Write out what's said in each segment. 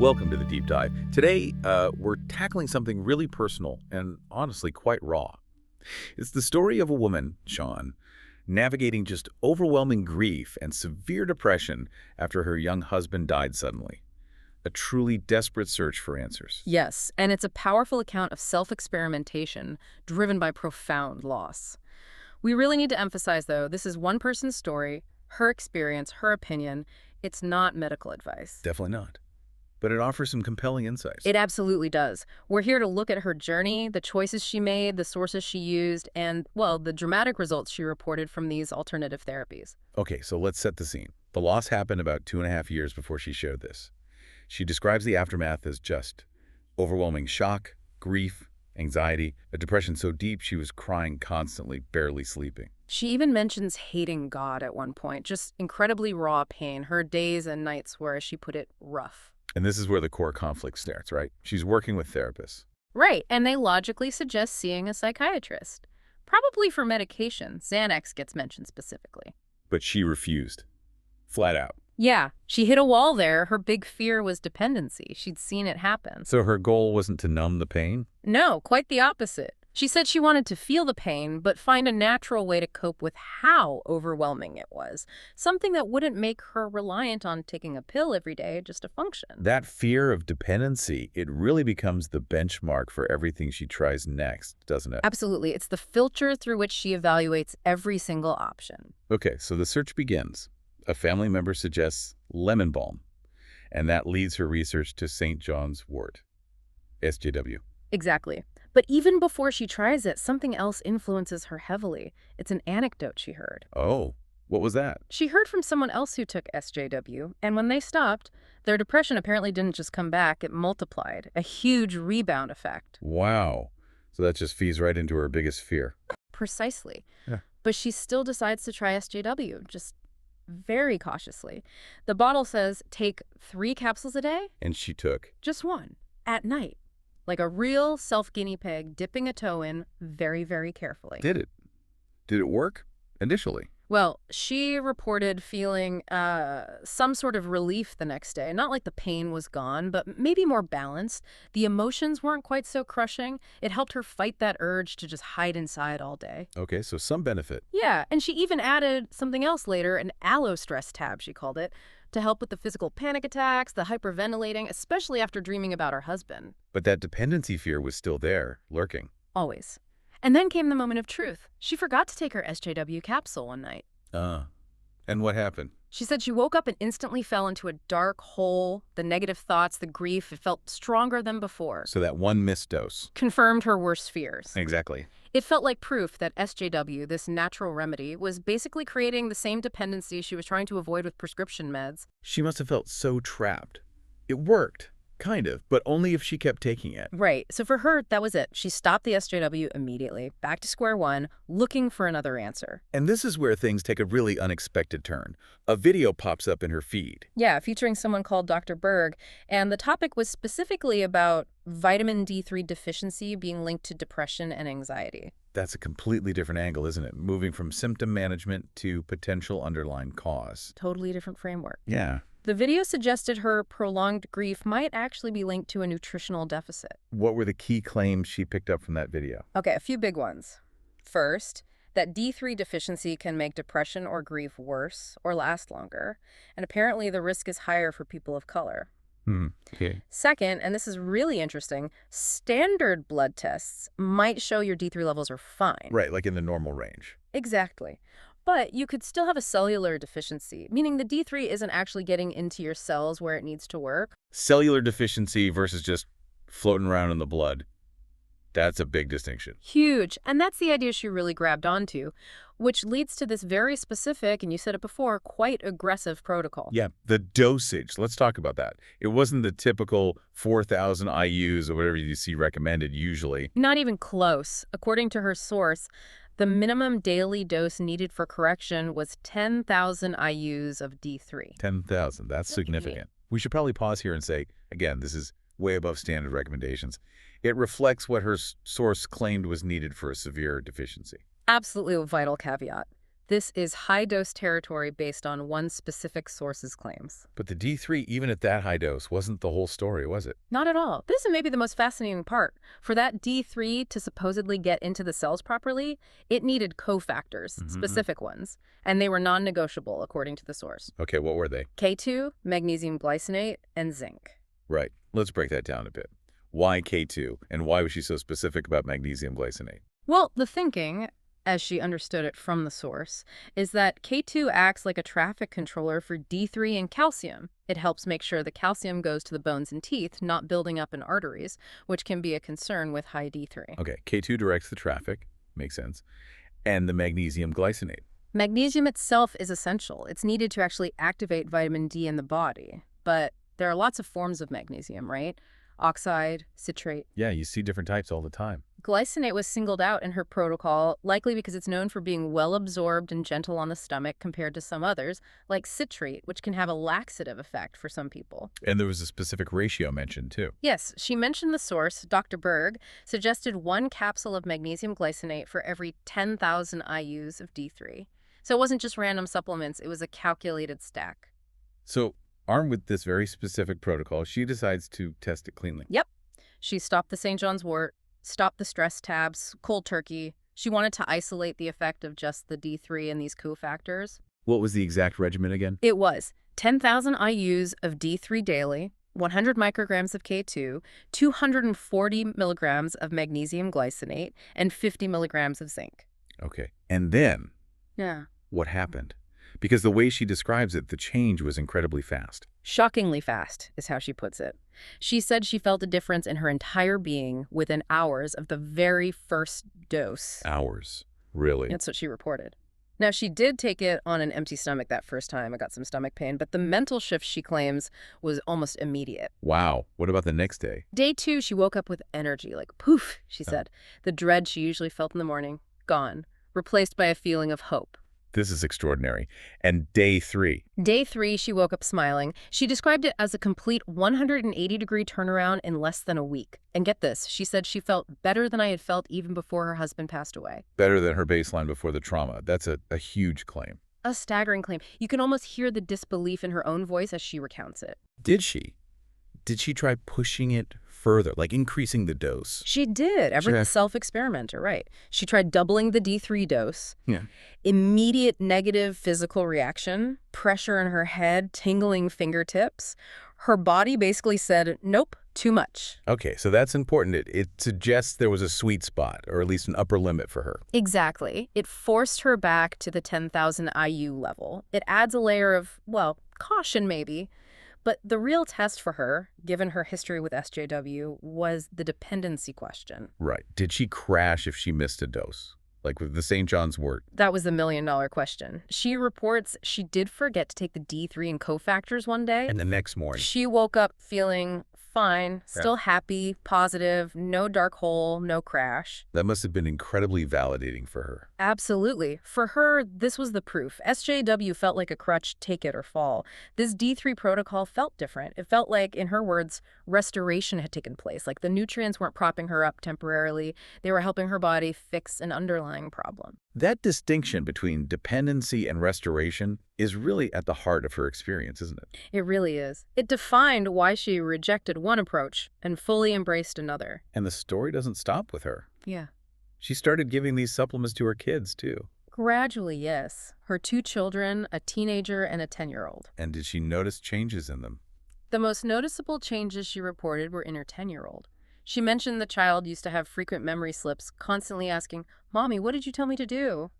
Welcome to the Deep Dive. Today, we're tackling something really personal and honestly quite raw. It's the story of a woman, Shawn, navigating just overwhelming grief and severe depression after her young husband died suddenly. A truly desperate search for answers. Yes, and it's a powerful account of self-experimentation driven by profound loss. We really need to emphasize, though, this is one person's story, her experience, her opinion. It's not medical advice. Definitely not. But it offers some compelling insights. It absolutely does. We're here to look at her journey, the choices she made, the sources she used, and, well, the dramatic results she reported from these alternative therapies. Okay, so let's set the scene. The loss happened about 2.5 years before she shared this. She describes the aftermath as just overwhelming shock, grief, anxiety, a depression so deep she was crying constantly, barely sleeping. She even mentions hating God at one point, just incredibly raw pain. Her days and nights were, as she put it, rough. And this is where the core conflict starts, right? She's working with therapists. Right, and they logically suggest seeing a psychiatrist. Probably for medication. Xanax gets mentioned specifically. But she refused. Flat out. Yeah, she hit a wall there. Her big fear was dependency. She'd seen it happen. So her goal wasn't to numb the pain? No, quite the opposite. She said she wanted to feel the pain, but find a natural way to cope with how overwhelming it was. Something that wouldn't make her reliant on taking a pill every day just to function. That fear of dependency, it really becomes the benchmark for everything she tries next, doesn't it? Absolutely. It's the filter through which she evaluates every single option. Okay, so the search begins. A family member suggests lemon balm, and that leads her research to St. John's Wort, SJW. Exactly. But even before she tries it, something else influences her heavily. It's an anecdote she heard. Oh, what was that? She heard from someone else who took SJW, and when they stopped, their depression apparently didn't just come back, it multiplied. A huge rebound effect. Wow. So that just feeds right into her biggest fear. Precisely. Yeah. But she still decides to try SJW, just very cautiously. The bottle says, take 3 capsules a day? And she took. Just 1. At night. Like a real self-guinea pig, dipping a toe in very, very carefully. Did it? Did it work? Initially. Well, she reported feeling some sort of relief the next day. Not like the pain was gone, but maybe more balanced. The emotions weren't quite so crushing. It helped her fight that urge to just hide inside all day. Okay, so some benefit. Yeah, and she even added something else later, an allo-stress tab, she called it, to help with the physical panic attacks, the hyperventilating, especially after dreaming about her husband. But that dependency fear was still there, lurking. Always. And then came the moment of truth. She forgot to take her SJW capsule one night. And what happened? She said she woke up and instantly fell into a dark hole. The negative thoughts, the grief, it felt stronger than before. So that one missed dose. Confirmed her worst fears. Exactly. It felt like proof that SJW, this natural remedy, was basically creating the same dependency she was trying to avoid with prescription meds. She must have felt so trapped. It worked. Kind of, but only if she kept taking it. Right. So for her, that was it. She stopped the SJW immediately, back to square one, looking for another answer. And this is where things take a really unexpected turn. A video pops up in her feed. Yeah, featuring someone called Dr. Berg, and the topic was specifically about vitamin D3 deficiency being linked to depression and anxiety. That's a completely different angle, isn't it? Moving from symptom management to potential underlying cause. Totally different framework. Yeah. The video suggested her prolonged grief might actually be linked to a nutritional deficit. What were the key claims she picked up from that video? Okay, a few big ones. First, that D3 deficiency can make depression or grief worse or last longer, and apparently the risk is higher for people of color. Okay. Second, and this is really interesting, standard blood tests might show your D3 levels are fine. Right, like in the normal range. Exactly. But you could still have a cellular deficiency, meaning the D3 isn't actually getting into your cells where it needs to work. Cellular deficiency versus just floating around in the blood. That's a big distinction. Huge. And that's the idea she really grabbed onto, which leads to this very specific, and you said it before, quite aggressive protocol. Yeah, the dosage. Let's talk about that. It wasn't the typical 4,000 IUs or whatever you see recommended usually. Not even close. According to her source, the minimum daily dose needed for correction was 10,000 IUs of D3. 10,000. That's significant. We should probably pause here and say, again, this is way above standard recommendations. It reflects what her source claimed was needed for a severe deficiency. Absolutely a vital caveat. This is high-dose territory based on one specific source's claims. But the D3, even at that high dose, wasn't the whole story, was it? Not at all. This is maybe the most fascinating part. For that D3 to supposedly get into the cells properly, it needed cofactors, specific ones, and they were non-negotiable according to the source. Okay, what were they? K2, magnesium glycinate, and zinc. Right. Let's break that down a bit. Why K2, and why was she so specific about magnesium glycinate? Well, the thinking, as she understood it from the source, is that K2 acts like a traffic controller for D3 and calcium. It helps make sure the calcium goes to the bones and teeth, not building up in arteries, which can be a concern with high D3. Okay, K2 directs the traffic. Makes sense. And the magnesium glycinate. Magnesium itself is essential. It's needed to actually activate vitamin D in the body. But there are lots of forms of magnesium, right? Oxide, citrate. Yeah, you see different types all the time. Glycinate was singled out in her protocol, likely because it's known for being well absorbed and gentle on the stomach compared to some others, like citrate, which can have a laxative effect for some people. And there was a specific ratio mentioned, too. Yes, she mentioned the source, Dr. Berg, suggested 1 capsule of magnesium glycinate for every 10,000 IUs of D3. So it wasn't just random supplements, it was a calculated stack. So, armed with this very specific protocol, she decides to test it cleanly. Yep. She stopped the St. John's wort, stopped the stress tabs, cold turkey. She wanted to isolate the effect of just the D3 and these cofactors. What was the exact regimen again? It was 10,000 IUs of D3 daily, 100 micrograms of K2, 240 milligrams of magnesium glycinate, and 50 milligrams of zinc. Okay. And then, Yeah. what happened? Because the way she describes it, the change was incredibly fast. Shockingly fast, is how she puts it. She said she felt a difference in her entire being within hours of the very first dose. Hours. Really? That's what she reported. Now, she did take it on an empty stomach that first time. I got some stomach pain, but the mental shift, she claims, was almost immediate. Wow. What about the next day? Day 2, she woke up with energy, like poof, she said. The dread she usually felt in the morning, gone, replaced by a feeling of hope. This is extraordinary. And day 3? Day 3, she woke up smiling. She described it as a complete 180-degree turnaround in less than a week. And get this, she said she felt better than I had felt even before her husband passed away. Better than her baseline before the trauma. That's a huge claim. A staggering claim. You can almost hear the disbelief in her own voice as she recounts it. Did she? Did she try pushing it further, like increasing the dose? She did. Every self-experimenter, right. She tried doubling the D3 dose. Yeah. Immediate negative physical reaction, pressure in her head, tingling fingertips. Her body basically said, nope, too much. Okay, so that's important. It suggests there was a sweet spot, or at least an upper limit for her. Exactly. It forced her back to the 10,000 IU level. It adds a layer of, well, caution maybe. But the real test for her, given her history with SJW, was the dependency question. Right. Did she crash if she missed a dose? Like with the St. John's wort? That was the million-dollar question. She reports she did forget to take the D3 and cofactors one day. And the next morning? She woke up feeling fine, still happy, positive, no dark hole, no crash. That must have been incredibly validating for her. Absolutely. For her, this was the proof. SJW felt like a crutch, take it or fall. This D3 protocol felt different. It felt like, in her words, restoration had taken place. Like the nutrients weren't propping her up temporarily. They were helping her body fix an underlying problem. That distinction between dependency and restoration is really at the heart of her experience, isn't it? It really is. It defined why she rejected one approach and fully embraced another. And the story doesn't stop with her. Yeah. She started giving these supplements to her kids, too. Gradually, yes. Her 2 children, a teenager and a 10-year-old. And did she notice changes in them? The most noticeable changes she reported were in her 10-year-old. She mentioned the child used to have frequent memory slips, constantly asking, Mommy, what did you tell me to do?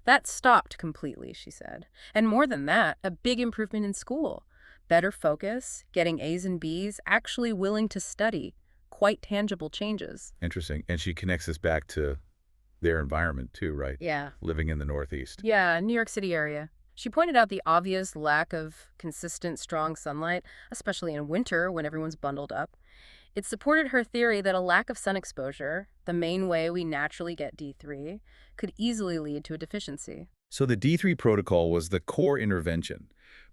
That stopped completely, she said. And more than that, a big improvement in school. Better focus, getting A's and B's, actually willing to study. Quite tangible changes. Interesting. And she connects this back to their environment too, right? Yeah. Living in the Northeast. Yeah, New York City area. She pointed out the obvious lack of consistent, strong sunlight, especially in winter when everyone's bundled up. It supported her theory that a lack of sun exposure, the main way we naturally get D3, could easily lead to a deficiency. So the D3 protocol was the core intervention.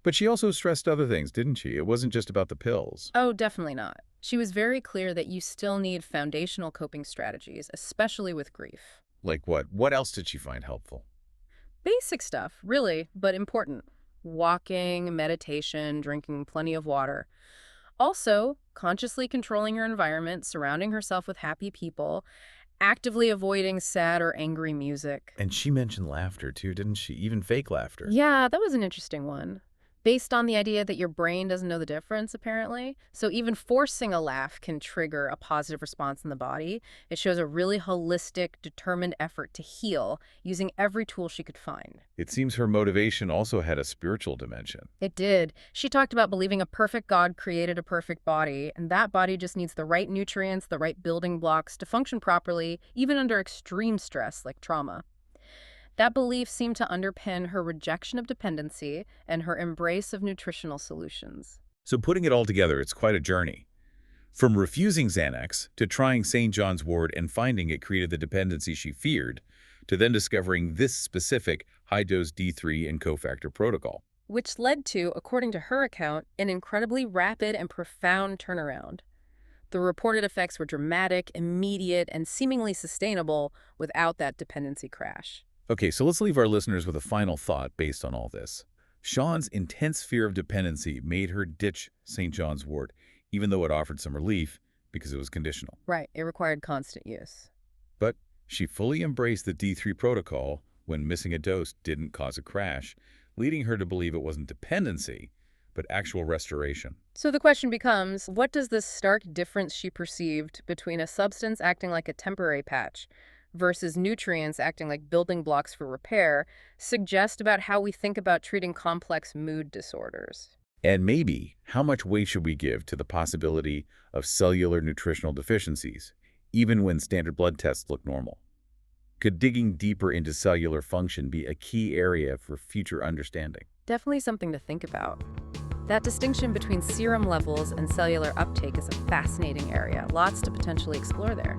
But she also stressed other things, didn't she? It wasn't just about the pills. Oh, definitely not. She was very clear that you still need foundational coping strategies, especially with grief. Like what? What else did she find helpful? Basic stuff, really, but important. Walking, meditation, drinking plenty of water. Also, consciously controlling her environment, surrounding herself with happy people, actively avoiding sad or angry music. And she mentioned laughter too, didn't she? Even fake laughter. Yeah, that was an interesting one. Based on the idea that your brain doesn't know the difference, apparently. So even forcing a laugh can trigger a positive response in the body. It shows a really holistic, determined effort to heal using every tool she could find. It seems her motivation also had a spiritual dimension. It did. She talked about believing a perfect God created a perfect body, and that body just needs the right nutrients, the right building blocks to function properly, even under extreme stress like trauma. That belief seemed to underpin her rejection of dependency and her embrace of nutritional solutions. So putting it all together, it's quite a journey. From refusing Xanax to trying St. John's wort and finding it created the dependency she feared, to then discovering this specific high-dose D3 and cofactor protocol. Which led to, according to her account, an incredibly rapid and profound turnaround. The reported effects were dramatic, immediate, and seemingly sustainable without that dependency crash. Okay, so let's leave our listeners with a final thought based on all this. Shawn's intense fear of dependency made her ditch St. John's wort, even though it offered some relief because it was conditional. Right, it required constant use. But she fully embraced the D3 protocol when missing a dose didn't cause a crash, leading her to believe it wasn't dependency, but actual restoration. So the question becomes, what does this stark difference she perceived between a substance acting like a temporary patch versus nutrients acting like building blocks for repair suggest about how we think about treating complex mood disorders? And maybe, how much weight should we give to the possibility of cellular nutritional deficiencies, even when standard blood tests look normal? Could digging deeper into cellular function be a key area for future understanding? Definitely something to think about. That distinction between serum levels and cellular uptake is a fascinating area. Lots to potentially explore there.